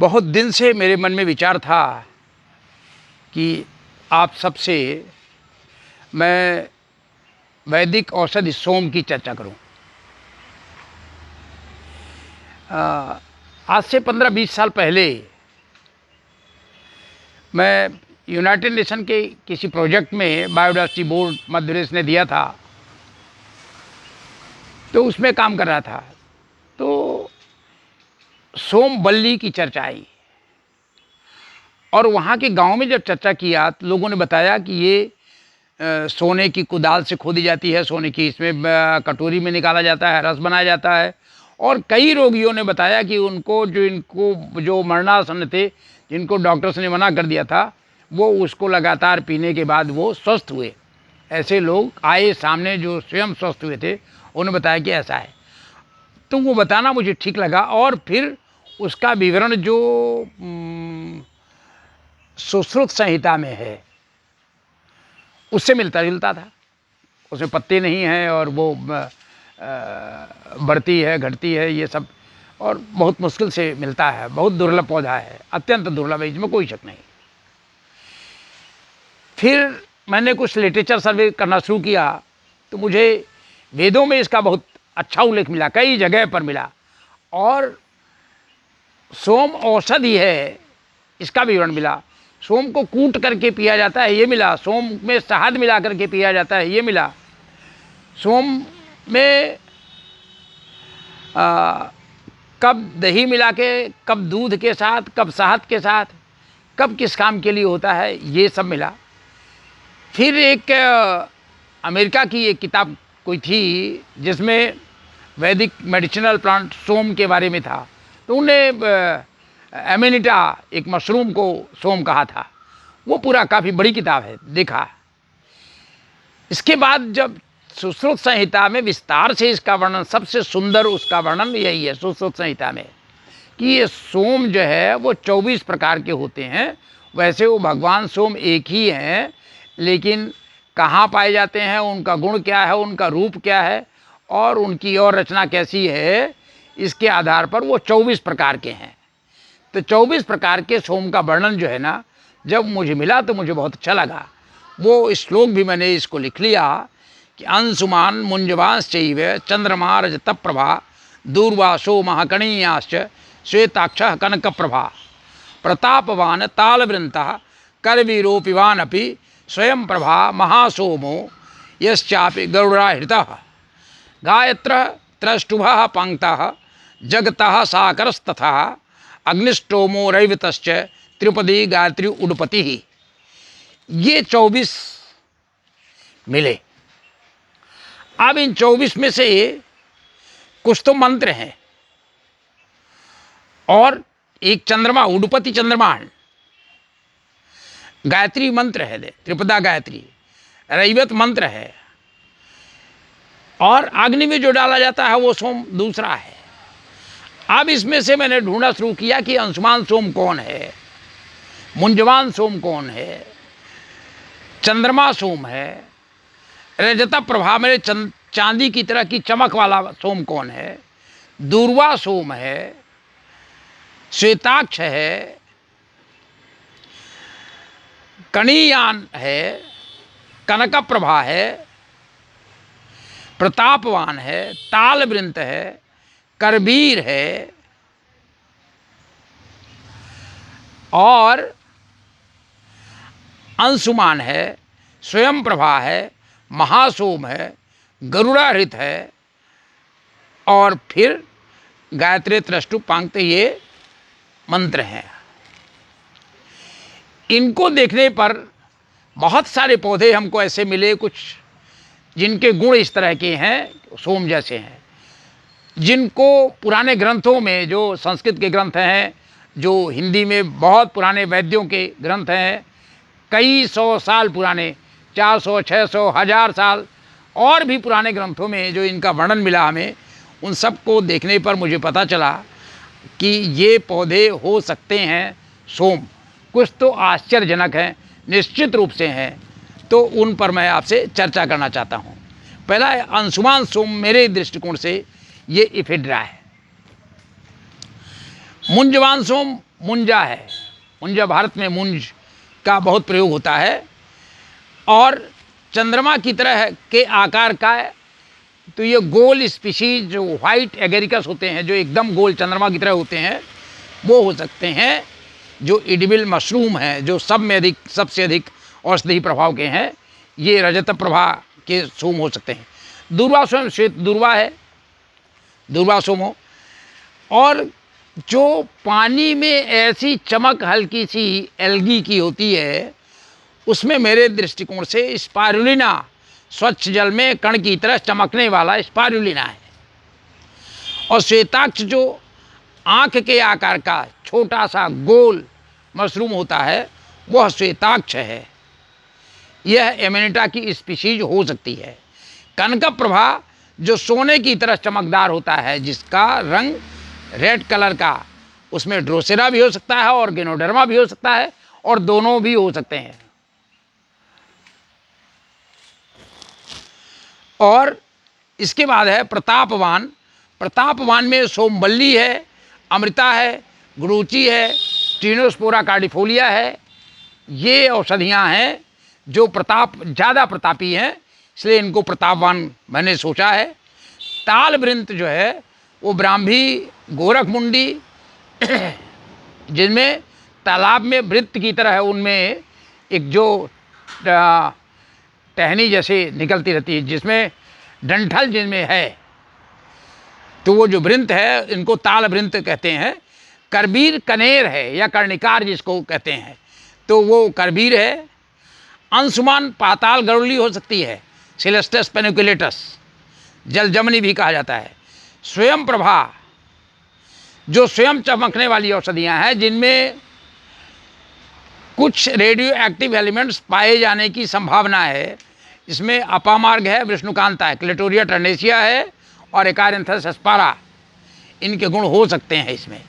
बहुत दिन से मेरे मन में विचार था कि आप सबसे मैं वैदिक औषधि सोम की चर्चा करूं। आज से 15-20 साल पहले मैं यूनाइटेड नेशन के किसी प्रोजेक्ट में बायोडायवर्सिटी बोर्ड मध्य प्रदेश ने दिया था, तो उसमें काम कर रहा था। तो सोमवल्ली की चर्चा आई और वहाँ के गांव में जब चर्चा किया तो लोगों ने बताया कि ये सोने की कुदाल से खोदी जाती है, सोने की इसमें कटोरी में निकाला जाता है, रस बनाया जाता है। और कई रोगियों ने बताया कि इनको जो मरणासन थे, जिनको डॉक्टर्स ने मना कर दिया था, वो उसको लगातार पीने के बाद वो स्वस्थ हुए। ऐसे लोग आए सामने जो स्वयं स्वस्थ हुए थे, उन्होंने बताया कि ऐसा है। तो वो बताना मुझे ठीक लगा और फिर उसका विवरण जो सुश्रुत संहिता में है उससे मिलता जुलता था। उसमें पत्ते नहीं हैं और वो बढ़ती है घटती है ये सब, और बहुत मुश्किल से मिलता है। बहुत दुर्लभ पौधा है, अत्यंत दुर्लभ है, इसमें कोई शक नहीं। फिर मैंने कुछ लिटरेचर सर्वे करना शुरू किया तो मुझे वेदों में इसका बहुत अच्छा उल्लेख मिला, कई जगह पर मिला। और सोम औषधि है इसका विवरण मिला। सोम को कूट करके पिया जाता है ये मिला, सोम में शहद मिला करके पिया जाता है ये मिला, सोम में कब दही मिला के, कब दूध के साथ, कब शहद के साथ, कब किस काम के लिए होता है, ये सब मिला। फिर एक अमेरिका की एक किताब कोई थी जिसमें वैदिक मेडिसिनल प्लांट सोम के बारे में था, तो उन्हें एमेनिटा एक मशरूम को सोम कहा था। वो पूरा काफ़ी बड़ी किताब है, देखा। इसके बाद जब सुश्रुत संहिता में विस्तार से इसका वर्णन, सबसे सुंदर उसका वर्णन यही है सुश्रुत संहिता में, कि ये सोम जो है वो 24 प्रकार के होते हैं। वैसे वो भगवान सोम एक ही हैं, लेकिन कहाँ पाए जाते हैं, उनका गुण क्या है, उनका रूप क्या है और उनकी और रचना कैसी है, इसके आधार पर वो 24 प्रकार के हैं। तो 24 प्रकार के सोम का वर्णन जो है ना, जब मुझे मिला तो मुझे बहुत अच्छा लगा। वो श्लोक भी मैंने इसको लिख लिया कि अंशुमान मुंजवांश्चैव चंद्रमा रजत प्रभा दूर्वासो महाकणीयाश्च श्वेताक्षः कनक प्रभा प्रतापवान तालवृंतः करवीरोपिवानपि स्वयं प्रभा महासोमो यश्चापि गरुडाहृतः गायत्र त्रष्टुभः पंक्तः जगतः साकरस्तथा अग्निष्टोमो रैवतश्च त्रिपदी गायत्री उडपति। ये 24 मिले। अब इन 24 में से कुछ तो मंत्र हैं और एक चंद्रमा, उडपति चंद्रमा, गायत्री मंत्र है, त्रिपदा गायत्री, रैवत मंत्र है, और अग्नि में जो डाला जाता है वो सोम दूसरा है। अब इसमें से मैंने ढूंढना शुरू किया कि अंशुमान सोम कौन है, मुंजवान सोम कौन है, चंद्रमा सोम है, रजत प्रभा में चांदी की तरह की चमक वाला सोम कौन है, दूर्वा सोम है, श्वेताक्ष है, कणीयान है, कनक प्रभा है, प्रतापवान है, तालवृंत है, करवीर है और अंशुमान है, स्वयं प्रभा है, महासोम है, गरुड़ाहृत है और फिर गायत्री त्रष्टु पंक्त, ये मंत्र हैं। इनको देखने पर बहुत सारे पौधे हमको ऐसे मिले, कुछ जिनके गुण इस तरह के हैं, सोम जैसे हैं, जिनको पुराने ग्रंथों में, जो संस्कृत के ग्रंथ हैं, जो हिंदी में बहुत पुराने वैद्यों के ग्रंथ हैं, कई 100 साल पुराने, 400, 600, 1000 साल और भी पुराने ग्रंथों में जो इनका वर्णन मिला हमें, उन सब को देखने पर मुझे पता चला कि ये पौधे हो सकते हैं सोम। कुछ तो आश्चर्यजनक हैं, निश्चित रूप से हैं, तो उन पर मैं आपसे चर्चा करना चाहता हूँ। पहला है अंशुमान सोम। मेरे दृष्टिकोण से ये इफेड्रा है। मुंजवान सोम मुंजा है। मुंजा, भारत में मुंज का बहुत प्रयोग होता है और चंद्रमा की तरह के आकार का है। तो ये गोल स्पीशीज जो वाइट एगेरिकस होते हैं, जो एकदम गोल चंद्रमा की तरह होते हैं, वो हो सकते हैं। जो एडिबल मशरूम हैं, जो सबसे अधिक औषधि प्रभाव के हैं, ये रजत प्रभा के सोम हो सकते हैं। दूर्वा सोम श्वेत दूर्वा है, दूर्वा सोम हो। और जो पानी में ऐसी चमक हल्की सी एल्गी की होती है, उसमें मेरे दृष्टिकोण से स्पारुलिना, स्वच्छ जल में कण की तरह चमकने वाला स्पारुलिना है। और श्वेताक्ष जो आँख के आकार का छोटा सा गोल मशरूम होता है, वह श्वेताक्ष है। यह एमेनिटा की स्पीशीज हो सकती है। कनक प्रभा जो सोने की तरह चमकदार होता है, जिसका रंग रेड कलर का, उसमें ड्रोसेरा भी हो सकता है और गिनोडर्मा भी हो सकता है, और दोनों भी हो सकते हैं। और इसके बाद है प्रतापवान। प्रतापवान में सोमवल्ली है, अमृता है, गुरुचि है, ट्रिनोस्पोरा कार्डिफोलिया है। ये औषधियाँ हैं जो ज़्यादा प्रतापी हैं, इसलिए इनको प्रतापवान मैंने सोचा है। ताल वृंत जो है वो ब्राह्मी, गोरख मुंडी, जिनमें तालाब में वृत्त की तरह है, उनमें एक जो टहनी जैसे निकलती रहती है, जिसमें डंठल जिनमें है, तो वो जो वृंत है, इनको ताल वृंत कहते हैं। करबीर कनेर है या कर्णिकार जिसको कहते हैं, तो वो करबीर है। अंशुमान पाताल गरुली हो सकती है, सिलेस्टस पेनिकुलेटस, जलजमनी भी कहा जाता है। स्वयं प्रभा जो स्वयं चमकने वाली औषधियाँ हैं, जिनमें कुछ रेडियो एक्टिव एलिमेंट्स पाए जाने की संभावना है। इसमें अपामार्ग है, विष्णुकांता है, क्लेटोरिया टर्नेसिया है और एकारिंथस एस्पारा, इनके गुण हो सकते हैं इसमें।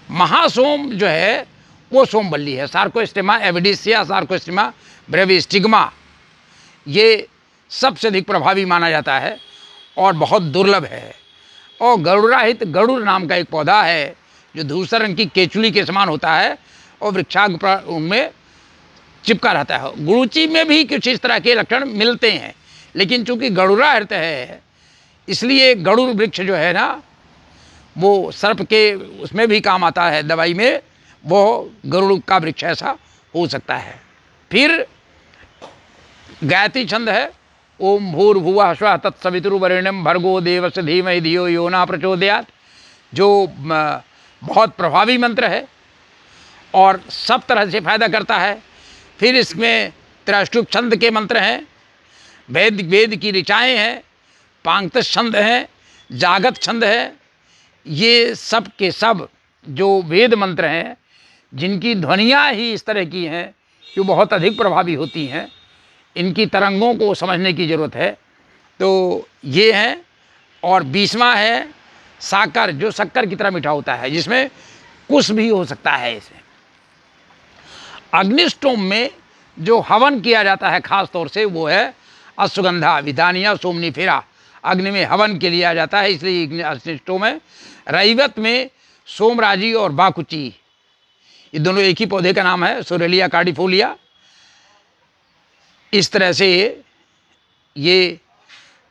महासोम जो है वो सोमवल्ली है, सार्कोस्टेमा एविडिसिया, सार्कोस्टेमा ब्रेविस्टिग्मा। ये सबसे अधिक प्रभावी माना जाता है और बहुत दुर्लभ है। और गरुड़ाहित, गरुड़ नाम का एक पौधा है जो धूसर रंग की केचुली के समान होता है और वृक्षाग्र पर उनमें चिपका रहता है। गुरुचि में भी कुछ इस तरह के लक्षण मिलते हैं, लेकिन चूंकि गरुड़ाहित है, इसलिए गरुड़ वृक्ष जो है ना, वो सर्प के उसमें भी काम आता है, दवाई में, वो गरुड़ का वृक्ष ऐसा हो सकता है। फिर गायत्री छंद है, ओम भूर्भुवः स्वः तत्सवितुर्वरेण्यं भर्गो देवस्य धीमहि धियो यो न प्रचोदयात्, जो बहुत प्रभावी मंत्र है और सब तरह से फायदा करता है। फिर इसमें त्रैष्टुप छंद के मंत्र हैं, वेद की ऋचाएँ हैं, पांक्त छंद हैं, जागत छंद है। ये सब के सब जो वेद मंत्र हैं, जिनकी ध्वनियाँ ही इस तरह की हैं कि बहुत अधिक प्रभावी होती हैं, इनकी तरंगों को समझने की ज़रूरत है। तो ये हैं। और 20वां है साकर, जो शक्कर की तरह मीठा होता है, जिसमें कुछ भी हो सकता है इसमें। अग्निष्टोम में जो हवन किया जाता है खास तौर से, वो है अश्वगंधा, विधानिया, सोमनीफेरा। अग्नि में हवन के लिया जाता है, इसलिए अग्निष्टोम है। रैवत में सोमराजी और बाकुची, ये दोनों एक ही पौधे का नाम है, सोरेलिया कार्डिफोलिया। इस तरह से ये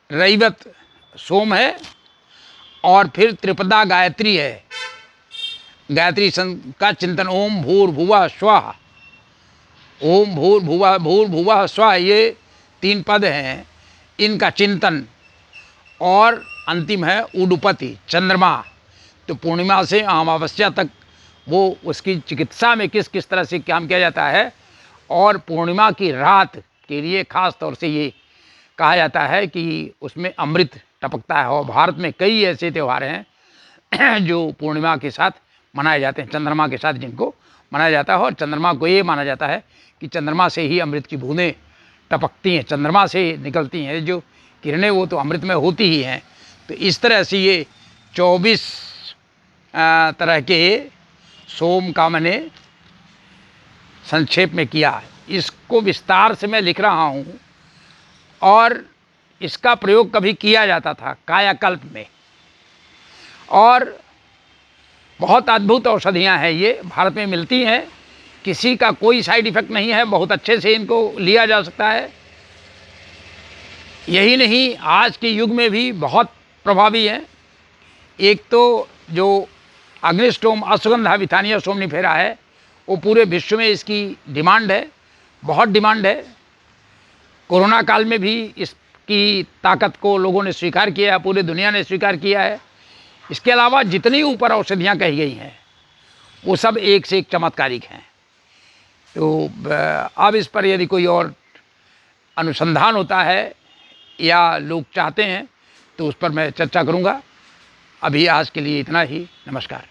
रैवत सोम है। और फिर त्रिपदा गायत्री है। गायत्री का चिंतन, ओम भूर्भुवः स्वः, ओम भूर्भुवः स्वः, ये 3 पद हैं, इनका चिंतन। और अंतिम है उडुपति, चंद्रमा। तो पूर्णिमा से अमावस्या तक वो उसकी चिकित्सा में किस किस तरह से काम किया जाता है। और पूर्णिमा की रात के लिए खास तौर से ये कहा जाता है कि उसमें अमृत टपकता है। और भारत में कई ऐसे त्यौहार हैं जो पूर्णिमा के साथ मनाए जाते हैं, चंद्रमा के साथ जिनको मनाया जाता है। और चंद्रमा को ये माना जाता है कि चंद्रमा से ही अमृत की बूंदें टपकती हैं, चंद्रमा से निकलती हैं जो किरणें, वो तो अमृत में होती ही हैं। तो इस तरह से ये 24 तरह के सोम का मैंने संक्षेप में किया। इसको विस्तार से मैं लिख रहा हूँ और इसका प्रयोग कभी किया जाता था कायाकल्प में। और बहुत अद्भुत औषधियाँ हैं, ये भारत में मिलती हैं, किसी का कोई साइड इफ़ेक्ट नहीं है, बहुत अच्छे से इनको लिया जा सकता है। यही नहीं, आज के युग में भी बहुत प्रभावी हैं। एक तो जो अग्निस्टोम अश्वगंधा विथानिया सोमनिफेरा है, वो पूरे विश्व में इसकी डिमांड है, बहुत डिमांड है। कोरोना काल में भी इसकी ताकत को लोगों ने स्वीकार किया है, पूरी दुनिया ने स्वीकार किया है। इसके अलावा जितनी ऊपर औषधियाँ कही गई हैं वो सब एक से एक चमत्कारिक हैं। तो अब इस पर यदि कोई और अनुसंधान होता है या लोग चाहते हैं तो उस पर मैं चर्चा करूँगा। अभी आज के लिए इतना ही। नमस्कार।